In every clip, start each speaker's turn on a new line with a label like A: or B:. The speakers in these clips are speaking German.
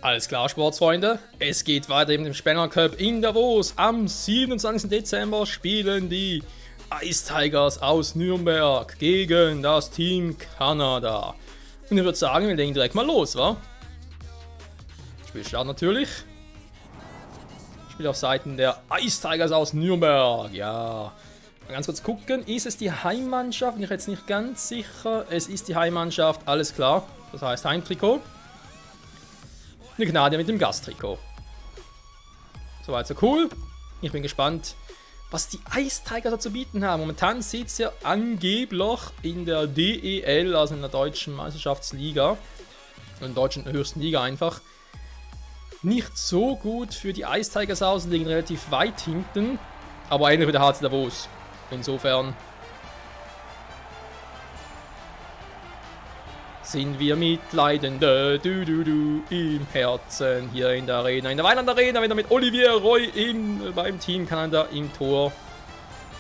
A: Alles klar, Sportsfreunde. Es geht weiter mit dem Spenger Cup in Davos. Am 27. Dezember spielen die Ice Tigers aus Nürnberg gegen das Team Kanada. Und ich würde sagen, wir legen direkt mal los, wa? Spielstart natürlich. Spiel auf Seiten der Ice Tigers aus Nürnberg. Ja. Mal ganz kurz gucken. Ist es die Heimmannschaft? Bin ich jetzt nicht ganz sicher. Es ist die Heimmannschaft, alles klar. Das heißt Heimtrikot. Eine Gnade mit dem Gasttrikot. Soweit so cool. Ich bin gespannt, was die Ice Tigers da zu bieten haben. Momentan sieht es ja angeblich in der DEL, also in der deutschen Meisterschaftsliga, in der deutschen höchsten Liga einfach, nicht so gut für die Ice Tigers aus, liegen relativ weit hinten, aber ähnlich wie der HC Davos. Insofern sind wir Mitleidende, im Herzen hier in der Arena, in der Weiland Arena, wieder mit Olivier Roy beim Team Kanada im Tor.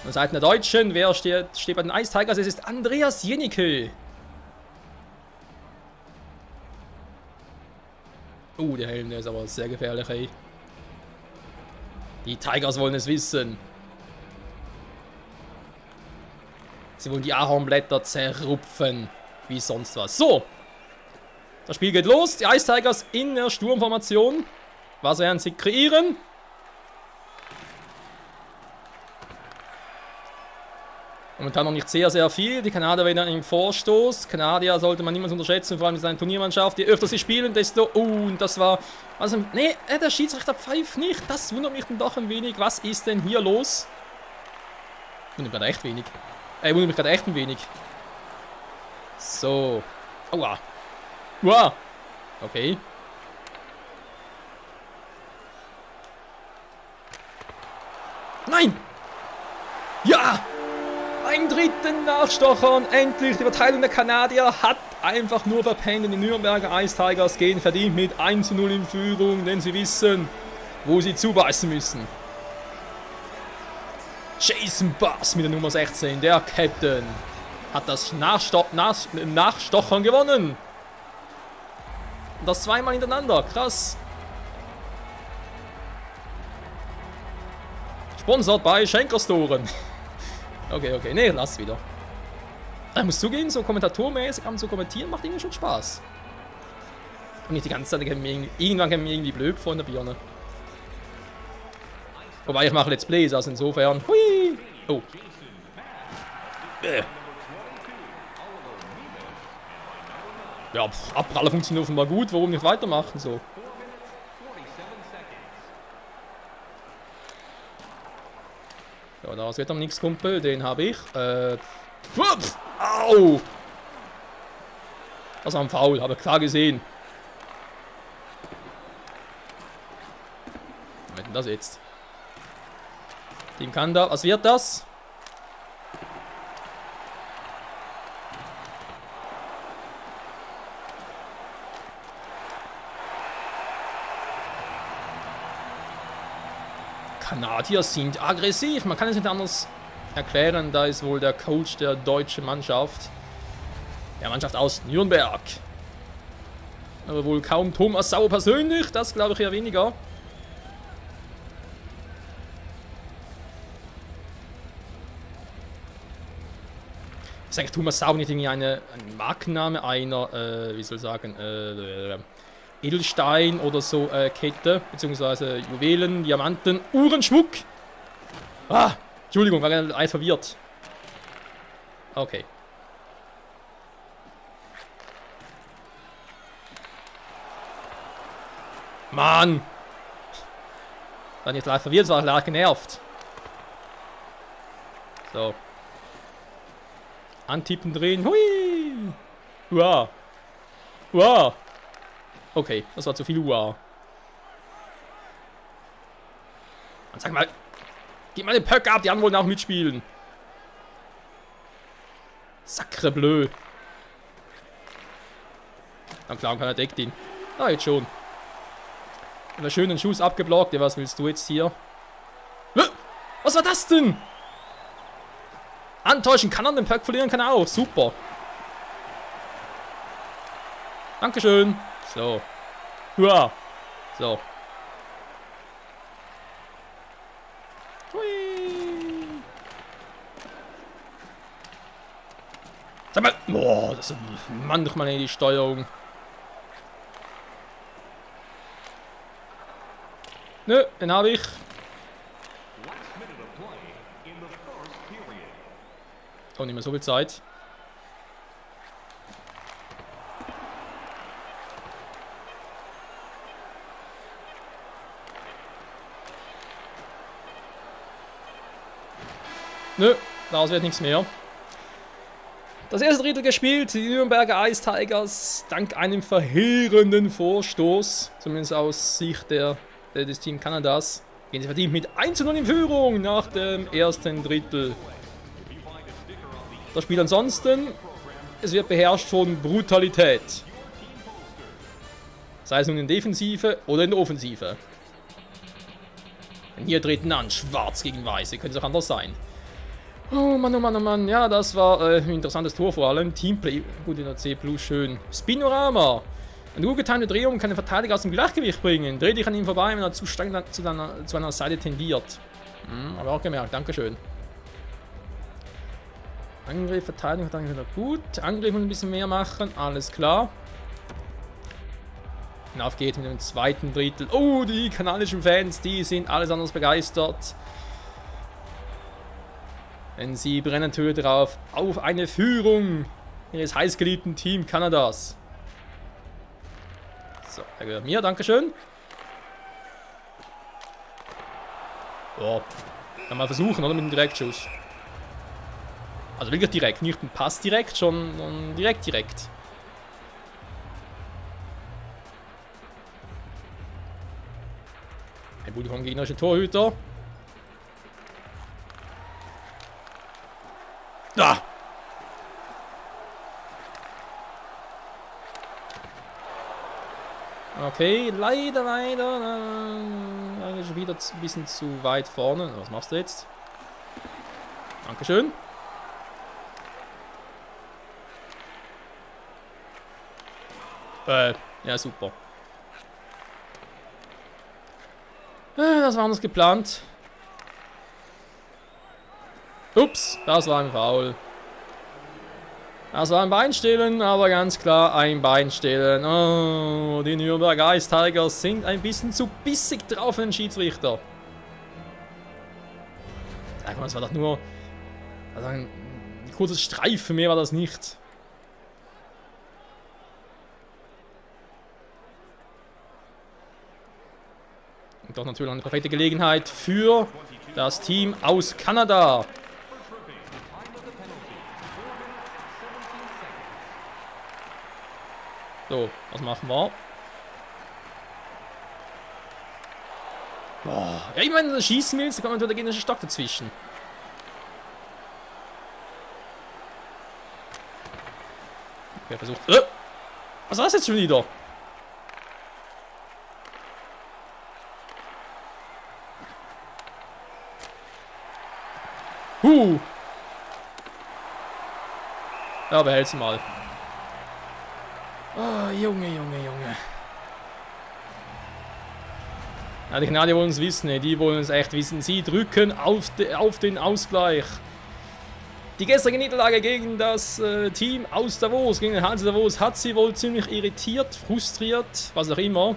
A: Und Seiten der Deutschen, wer steht bei den Ice Tigers? Es ist Andreas Jenicke. Der Helm, der ist aber sehr gefährlich, ey. Die Tigers wollen es wissen. Sie wollen die Ahornblätter zerrupfen. Wie sonst was. So. Das Spiel geht los. Die Ice Tigers in der Sturmformation. Was werden sie kreieren? Momentan noch nicht sehr, sehr viel. Die Kanadier wieder im Vorstoß. Kanadier sollte man niemals unterschätzen, vor allem seine Turniermannschaft. Je öfter sie spielen, desto... und das war... also, nee, der Schiedsrichter pfeift nicht. Das wundert mich dann doch ein wenig. Was ist denn hier los? Wundert mich gerade echt wenig. Wundert mich gerade echt ein wenig. So. Aua. Uah. Okay. Nein! Ja! Einen dritten Nachstochern. Endlich. Die Verteidigung der Kanadier hat einfach nur verpennt. Die Nürnberger Ice Tigers gehen verdient mit 1:0 in Führung, denn sie wissen, wo sie zubeißen müssen. Jason Bass mit der Nummer 16, der Captain, hat das Nachstochern gewonnen. Und das zweimal hintereinander. Krass. Sponsort bei Schenkerstoren. Okay. Nee, lass wieder. Ich muss zugeben, so kommentatormäßig am zu kommentieren macht irgendwie schon Spaß. Und nicht die ganze Zeit, irgendwann käme mir irgendwie blöd vor in der Birne. Wobei ich mache Let's Plays, also insofern. Hui! Oh. Ja, Abpraller funktioniert offenbar gut, warum nicht weitermachen so? Ja, da wird am nichts, Kumpel, den habe ich. Au! Das war ein Foul, habe ich klar gesehen. Was wird denn das jetzt? Team Kanada, was wird das? Kanadier sind aggressiv. Man kann es nicht anders erklären. Da ist wohl der Coach der deutschen Mannschaft. Der Mannschaft aus Nürnberg. Aber wohl kaum Thomas Sauer persönlich. Das glaube ich eher weniger. Ist eigentlich Thomas Sauer nicht irgendwie ein Markenname einer, wie soll ich sagen, Edelstein oder so Kette, beziehungsweise Juwelen, Diamanten, Uhrenschmuck. Entschuldigung, war gerade verwirrt. Okay. Mann! War nicht leicht verwirrt, war leicht genervt. So. Antippen drehen. Hui! Uah! Uah! Okay, das war zu viel Uah. Und sag mal, gib mal den Pöck ab, die anderen wollen auch mitspielen. Sacre bleu. Na klar, keiner deckt ihn. Jetzt schon. Und der schönen Schuss abgeblockt. Ja, was willst du jetzt hier? Was war das denn? Antäuschen kann er, den Pöck verlieren kann er auch. Super. Dankeschön. So. Hurra. So. Hui. Sag mal. Boah, das ist manchmal die Steuerung. Nö, den habe ich. Oh, nicht mehr so viel Zeit. Nö, daraus wird nichts mehr. Das erste Drittel gespielt, die Nürnberger Ice Tigers, dank einem verheerenden Vorstoß, zumindest aus Sicht des Team Kanadas, gehen sie verdient mit 1:0 in Führung nach dem ersten Drittel. Das Spiel ansonsten, es wird beherrscht von Brutalität. Sei es nun in der Defensive oder in der Offensive. Und hier treten an, schwarz gegen weiß, könnte es auch anders sein. Oh Mann, oh Mann, oh Mann. Ja, das war ein interessantes Tor vor allem. Teamplay, gut in der C+, schön. Spinorama. Eine gut getimte Drehung kann den Verteidiger aus dem Gleichgewicht bringen. Dreh dich an ihm vorbei, wenn er zu stark zu einer Seite tendiert. Habe ich auch gemerkt, dankeschön. Angriff, Verteidigung, wieder gut. Angriff muss ein bisschen mehr machen, alles klar. Und auf geht's mit dem zweiten Drittel. Oh, die kanadischen Fans, die sind alles anders begeistert. Denn sie brennen natürlich darauf, auf eine Führung ihres heißgeliebten Team Kanadas. So, er gehört mir, dankeschön. So, kann man versuchen, oder? Mit dem Direktschuss. Also wirklich direkt, nicht ein Pass direkt, schon direkt. Ein Bude vom gegnerischen Torhüter. Da! Okay, leider. Eigentlich wieder ein bisschen zu weit vorne. Was machst du jetzt? Dankeschön. Ja, super. Das war anders geplant. Ups, das war ein Foul. Das war ein Beinstehlen, aber ganz klar ein Beinstehlen. Oh, die Nürnberger Ice Tigers sind ein bisschen zu bissig drauf für den Schiedsrichter. Sag mal, das war doch nur also ein kurzes Streifen, mehr war das nicht. Und doch natürlich eine perfekte Gelegenheit für das Team aus Kanada. So, was machen wir? Boah. Ja, ich meine, wenn du schießen willst, dann kommt natürlich der gegnerische Stock dazwischen. Okay, versucht. Was war das jetzt schon wieder? Ja, behält's mal. Oh, Junge. Ja, die Kanadier wollen es wissen, ne? Die wollen es echt wissen. Sie drücken auf den Ausgleich. Die gestrige Niederlage gegen das Team aus Davos, gegen den HC Davos, hat sie wohl ziemlich irritiert, frustriert, was auch immer.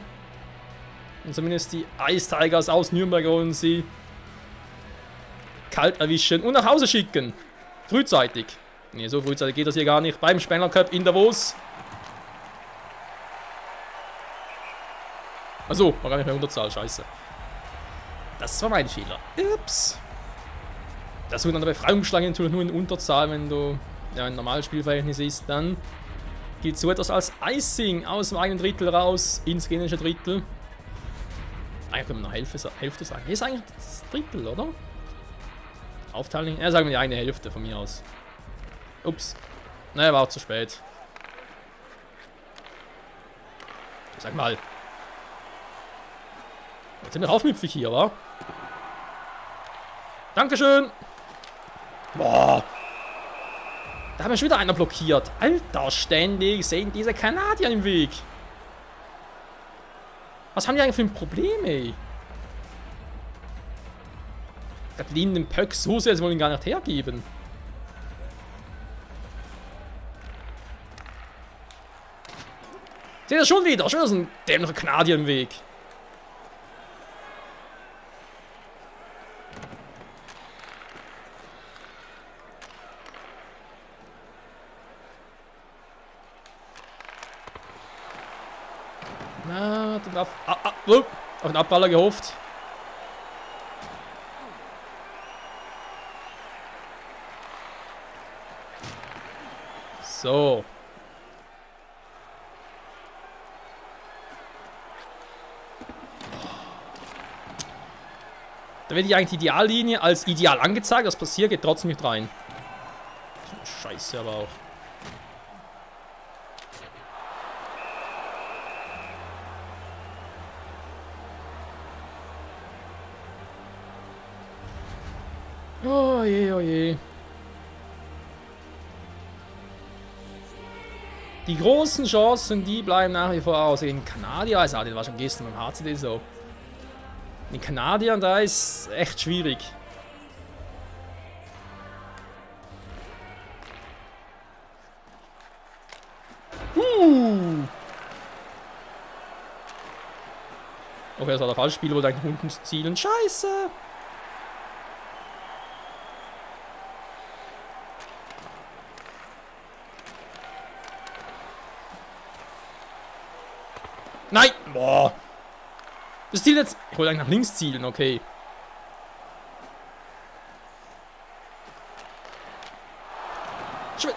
A: Und zumindest die Ice Tigers aus Nürnberg wollen sie kalt erwischen und nach Hause schicken. Frühzeitig. Ne, so frühzeitig geht das hier gar nicht. Beim Spengler Cup in Davos. Achso, war gar nicht mehr Unterzahl, scheiße. Das war mein Fehler. Ups. Das wird an der Befreiungsschlag natürlich nur in Unterzahl, wenn du ja, ein normales Spielverhältnis ist. Dann gilt so etwas als Icing aus dem eigenen Drittel raus ins gegnerische Drittel. Eigentlich können wir noch Hälfte sagen. Hier ist eigentlich das Drittel, oder? Aufteilen? Ja, sagen wir die eine Hälfte von mir aus. Ups. Naja, war auch zu spät. Sag mal. Jetzt sind wir aufmüpfig hier, wa? Dankeschön. Boah. Da haben wir schon wieder einer blockiert. Alter, ständig sehen diese Kanadier im Weg. Was haben die eigentlich für ein Problem, ey? Die lieben den Pöck so sehr, sie wollen ihn gar nicht hergeben. Seht ihr schon wieder? Schon so ein dämlicher Kanadier im Weg. Na, auf den Abpraller gehofft. So. Da wird die eigentlich die Ideallinie als ideal angezeigt. Was passiert, geht trotzdem nicht rein. Scheiße aber auch. Oh je, oh je. Die großen Chancen, die bleiben nach wie vor aus. In Kanadier, also das war schon gestern beim HCD so. In Kanadiern, da ist echt schwierig. Okay, das war der falsche Spiel, wollte eigentlich unten zielen. Scheiße! Nein! Boah! Das Ziel jetzt. Ich wollte eigentlich nach links zielen, okay.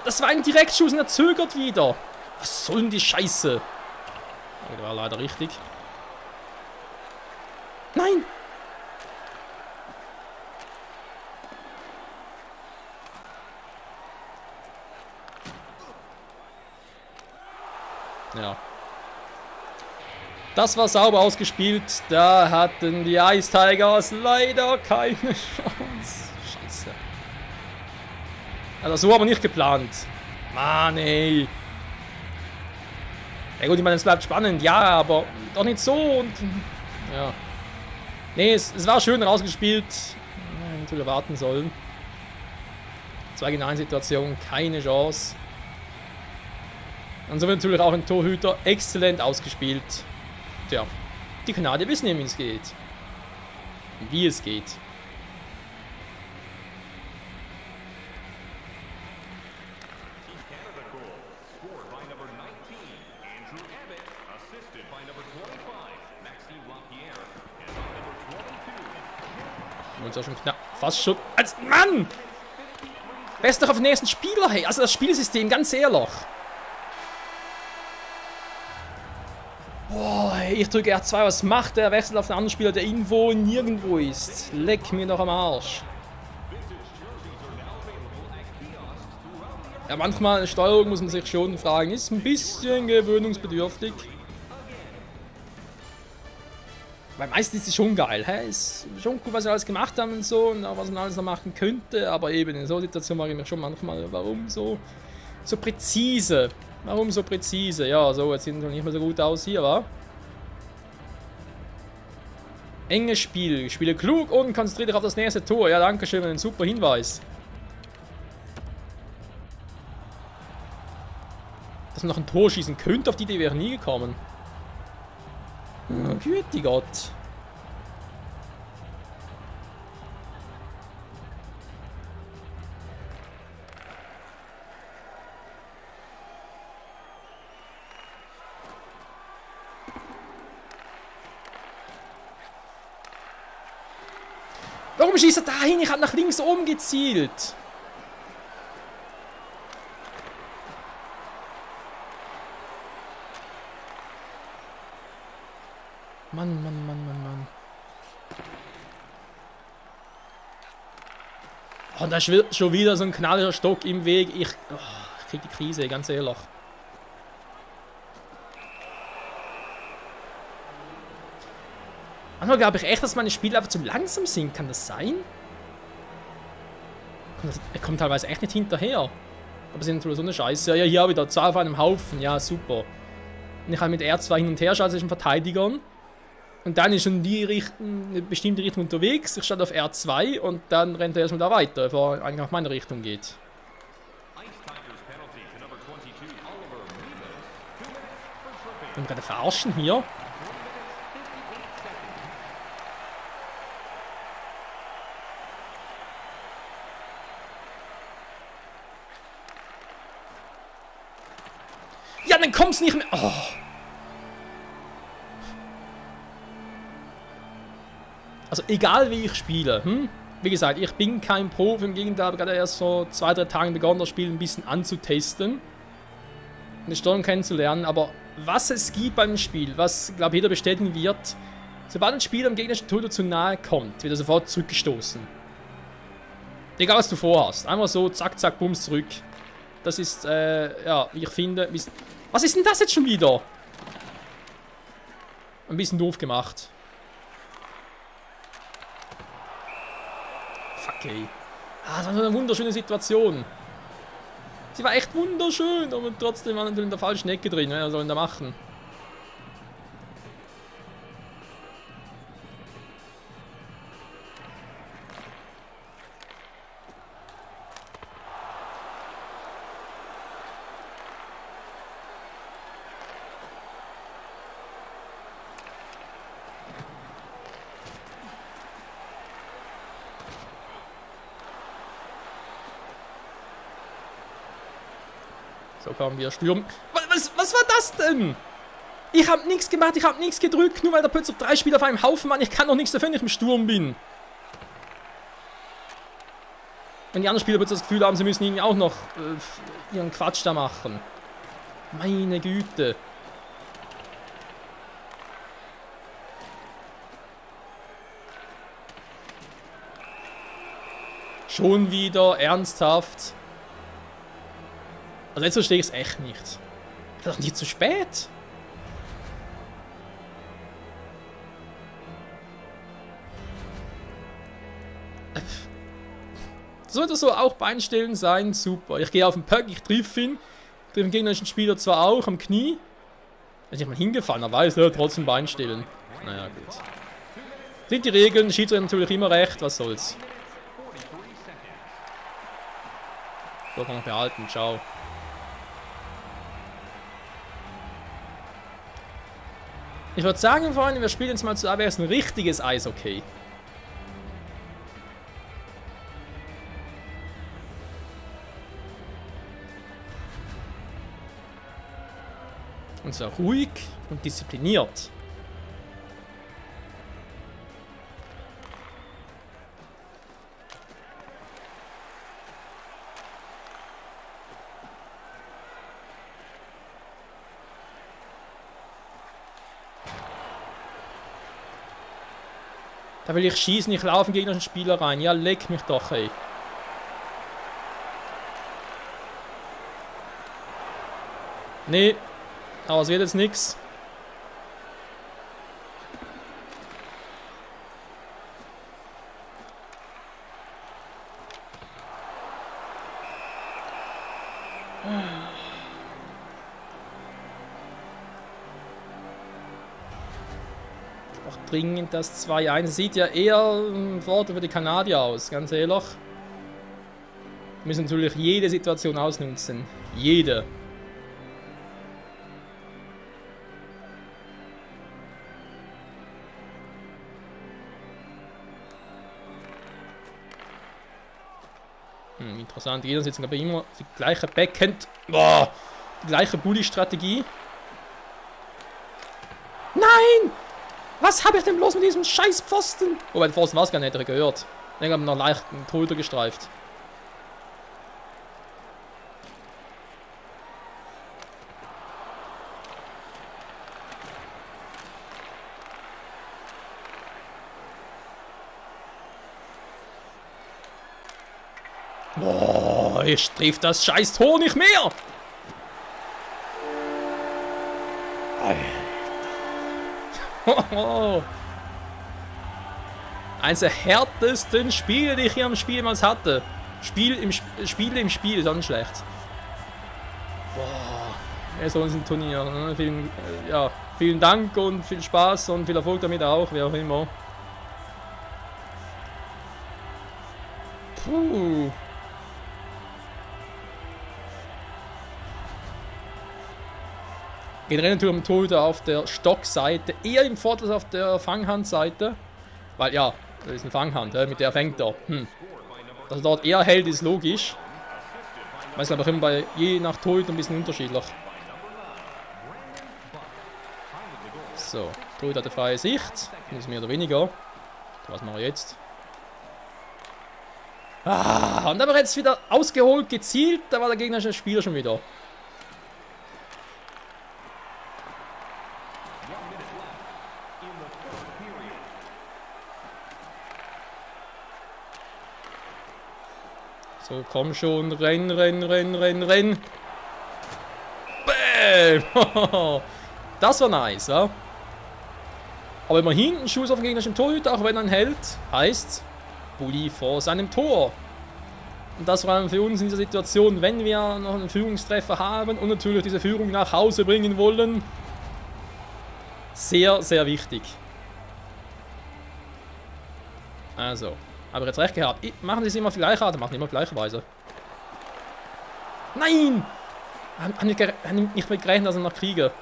A: Das war ein Direktschuss und er zögert wieder. Was soll denn die Scheiße? Okay, der war leider richtig. Nein! Ja. Das war sauber ausgespielt. Da hatten die Ice Tigers leider keine Chance. Scheiße. Also so aber nicht geplant. Mann, ey. Ja gut, ich meine, es bleibt spannend. Ja, aber doch nicht so. Und ja. Nee, es war schön rausgespielt. Ja, natürlich erwarten sollen. 2 gegen 1 Situation, keine Chance. Und so wird natürlich auch ein Torhüter exzellent ausgespielt. Tja, die Kanadier wissen eben, wie es geht. Wie es geht. Und so schon knapp. Fast schon. Als Mann! Wer ist doch auf den nächsten Spieler, hey? Also das Spielsystem, ganz ehrlich. Boah, ich drücke R2, was macht der? Wechselt auf einen anderen Spieler, der irgendwo nirgendwo ist. Leck mir doch am Arsch. Ja, manchmal Steuerung muss man sich schon fragen, ist ein bisschen gewöhnungsbedürftig. Weil meistens ist es schon geil, hä? Ist schon cool, was sie alles gemacht haben und so, und auch was man alles noch machen könnte, aber eben in so Situationen mache ich mir schon manchmal, warum so präzise? Warum so präzise? Ja, so, jetzt sieht es noch nicht mehr so gut aus hier, wa? Enges Spiel. Ich spiele klug und konzentriere dich auf das nächste Tor. Ja, danke schön für den super Hinweis. Dass man noch ein Tor schießen könnte, auf die Idee wäre nie gekommen. Güte Gott. Warum schießt er dahin? Ich habe nach links oben gezielt. Mann, Mann, Mann, Mann, Mann. Oh, und da ist schon wieder so ein knalliger Stock im Weg. Ich krieg die Krise, ganz ehrlich. Manchmal glaube ich echt, dass meine Spiele einfach zu langsam sind. Kann das sein? Er kommt teilweise echt nicht hinterher. Aber sind natürlich so eine Scheiße. Ja, hier wieder 2 auf einem Haufen. Ja, super. Und ich kann mit R2 hin und her schalten zwischen Verteidigern. Und dann ist schon eine bestimmte Richtung unterwegs. Ich stand auf R2 und dann rennt er erstmal da weiter, bevor er eigentlich auf meine Richtung geht. Und gerade verarschen hier. Ja, dann kommt's nicht mehr. Oh. Also egal wie ich spiele, wie gesagt, ich bin kein Profi, im Gegenteil, habe gerade erst vor 2-3 Tagen begonnen, das Spiel ein bisschen anzutesten. Und die Steuerung kennenzulernen, aber was es gibt beim Spiel, was, glaube ich, jeder bestätigen wird, sobald ein Spieler am gegnerischen Torhüter zu nahe kommt, wird er sofort zurückgestoßen. Egal was du vorhast, einfach so, zack, zack, bums, zurück. Das ist, ja, wie ich finde, was ist denn das jetzt schon wieder? Ein bisschen doof gemacht. Fuck, ey. Ah, das war eine wunderschöne Situation. Sie war echt wunderschön, aber trotzdem war natürlich in der falschen Ecke drin. Was sollen da machen? So kamen wir stürmen. Was war das denn? Ich habe nichts gemacht, ich habe nichts gedrückt, nur weil da plötzlich 3 Spieler auf einem Haufen waren. Ich kann doch nichts dafür, wenn ich im Sturm bin. Wenn die anderen Spieler plötzlich das Gefühl haben, sie müssen irgendwie auch noch ihren Quatsch da machen. Meine Güte. Schon wieder, ernsthaft. Also jetzt verstehe ich es echt nicht. Ist doch nicht zu spät. Sollte so auch Beinstellen sein, super. Ich gehe auf den Puck, ich treffe ihn. Treffe den gegnerischen Spieler zwar auch am Knie. Ist nicht mal hingefallen, aber weiß er trotzdem Beinstellen. Naja, gut. Sind die Regeln, Schiedsrichter natürlich immer recht, was soll's. So kann man behalten, ciao. Ich würde sagen, Freunde, wir spielen jetzt mal zu AWS ein richtiges Eishockey. Und zwar ruhig und diszipliniert. Da will ich schießen, ich laufe in den gegnerischen Spieler rein. Ja, leck mich doch, ey. Nee, aber es wird jetzt nix. Dringend das 2-1. Sieht ja eher ein Vorteil für die Kanadier aus, ganz ehrlich. Wir müssen natürlich jede Situation ausnutzen. Jede. Interessant, jeder sitzt aber immer die gleiche Backhand. Boah, die gleiche Bully-Strategie. Nein! Was habe ich denn bloß mit diesem scheiß Pfosten? Wobei, der Pfosten war es gar nicht, hätte ich gehört. Ich habe noch leicht den Torhüter gestreift. Boah, ich treffe das scheiß Tor nicht mehr! Eines der härtesten Spiele, die ich hier am Spiel jemals hatte. Spiel im Spiel, ist auch nicht schlecht. Boah. Ja, so ist ein Turnier. Ja, Vielen Dank und viel Spaß und viel Erfolg damit auch, wie auch immer. Puh. Generell natürlich am Torhüter auf der Stockseite, eher im Vorteil als auf der Fanghandseite. Weil ja, das ist eine Fanghand, mit der fängt er. Dass er dort eher hält, ist logisch. Weil es glaube ich immer je nach Torhüter ein bisschen unterschiedlich. So, Torhüter hatte freie Sicht. Das ist mehr oder weniger. Was machen wir jetzt? Ah, und dann haben wir jetzt wieder ausgeholt, gezielt. Da war der gegnerische Spieler schon wieder. So, komm schon, renn, renn, renn, renn, renn. Bäm! Das war nice, ja? Aber immerhin ein Schuss auf den gegnerischen Torhüter, auch wenn er ihn hält, heißt Bulli vor seinem Tor. Und das vor allem für uns in dieser Situation, wenn wir noch einen Führungstreffer haben und natürlich diese Führung nach Hause bringen wollen. Sehr, sehr wichtig. Also, aber jetzt recht gehabt. Machen Sie es immer auf die gleiche Art, machen immer auf gleiche Weise. Nein! Haben nicht mit gerechnet, dass ich noch kriege.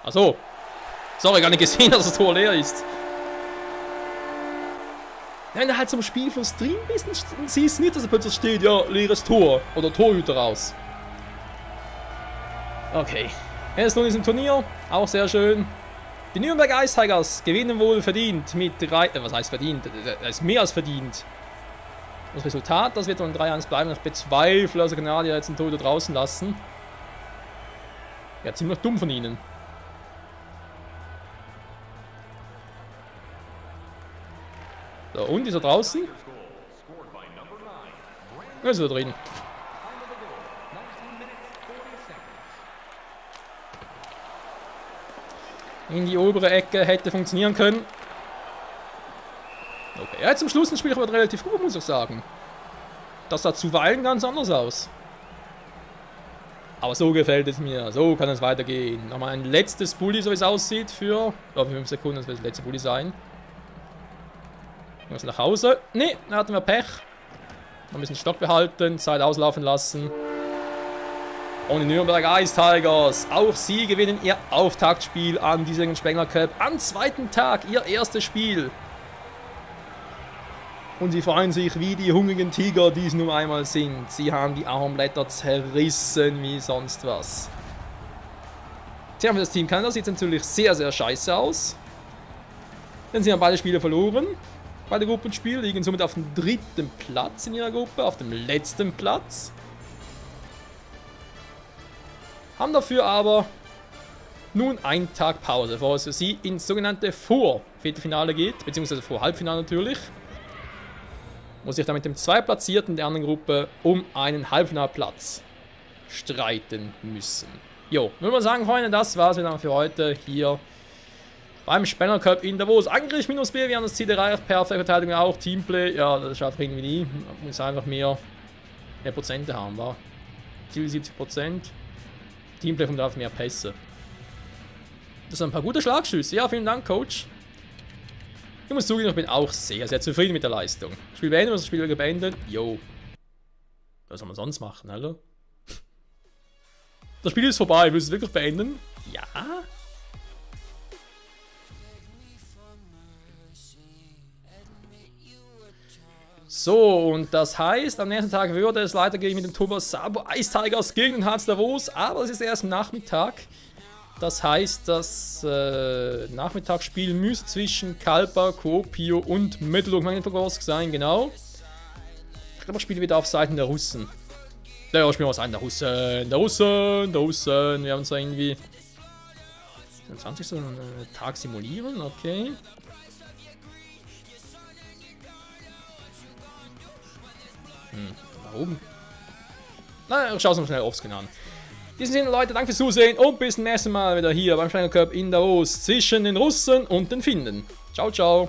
A: Achso. Sorry, gar nicht gesehen, dass das Tor leer ist. Ja, wenn du halt zum Spielfluss drin bist, dann siehst du nicht, dass er plötzlich steht, ja, leeres Tor oder Torhüter raus. Okay. Erst nun ist im Turnier, auch sehr schön. Die Nürnberg Ice Tigers gewinnen wohl verdient mit 3... was heißt verdient? Das ist mehr als verdient. Das Resultat, das wird dann 3-1 bleiben. Ich bezweifle, also Kanadier jetzt einen Torhüter draußen lassen. Ja, ziemlich dumm von ihnen. So, und ist er draußen? Er ist wieder drin. In die obere Ecke hätte funktionieren können. Okay, ja, zum Schluss ein Spiel aber relativ gut, muss ich sagen. Das sah zuweilen ganz anders aus. Aber so gefällt es mir. So kann es weitergehen. Nochmal ein letztes Bulli, so wie es aussieht, für 5 Sekunden. Das wird das letzte Bulli sein. Wir müssen nach Hause. Ne, da hatten wir Pech. Wir müssen den Stock behalten, Zeit auslaufen lassen. Und die Nürnberg Ice Tigers, auch sie gewinnen ihr Auftaktspiel an diesem Spengler Cup. Am zweiten Tag ihr erstes Spiel. Und sie freuen sich wie die hungrigen Tiger, die es nun einmal sind. Sie haben die Armblätter zerrissen wie sonst was. Tja, für das Team Kanada sieht es natürlich sehr, sehr scheiße aus. Denn sie haben beide Spiele verloren. Beide Gruppenspiele liegen somit auf dem 3. Platz in ihrer Gruppe, auf dem letzten Platz. Haben dafür aber nun einen Tag Pause, bevor es für sie ins sogenannte Vor-Viertelfinale geht, beziehungsweise Vor-Halbfinale natürlich. Muss sich dann mit dem Zweitplatzierten der anderen Gruppe um einen Halbfinalplatz streiten müssen. Jo, würde man sagen, Freunde, das war's wieder für heute hier beim Spengler Cup in Davos. Angriff -B, wir haben das Ziel erreicht, perfekte Verteidigung auch, Teamplay, ja, das schafft irgendwie nie. Man muss einfach mehr Prozente haben, war. Ziel 70%. Teamplay kommt auf mehr Pässe. Das sind ein paar gute Schlagschüsse. Ja, vielen Dank, Coach. Ich muss zugeben, ich bin auch sehr, sehr zufrieden mit der Leistung. Spiel beenden, das Spiel beendet. Jo. Was soll man sonst machen, Alter? Das Spiel ist vorbei, willst du es wirklich beenden? Ja. So, und das heißt, am nächsten Tag würde es weitergehen mit dem Thomas Sabo Ice Tigers gegen den Harz Davos, aber es ist erst am Nachmittag. Das heißt, das Nachmittagsspiel müsste zwischen Kalpa, Kuopio und Metalurg-Magnitogorsk sein, genau. Ich glaube, ich spiele wieder auf Seiten der Russen. Ja, ich spiele auf Seiten der Russen. Der Russen. Wir haben zwar irgendwie 20 so einen Tag simulieren, okay. Da oben. Na, schau es mal schnell offscreen an. In diesem Sinne, Leute, danke fürs Zusehen und bis zum nächsten Mal wieder hier beim Schweinger Cup in Davos zwischen den Russen und den Finnen. Ciao, ciao.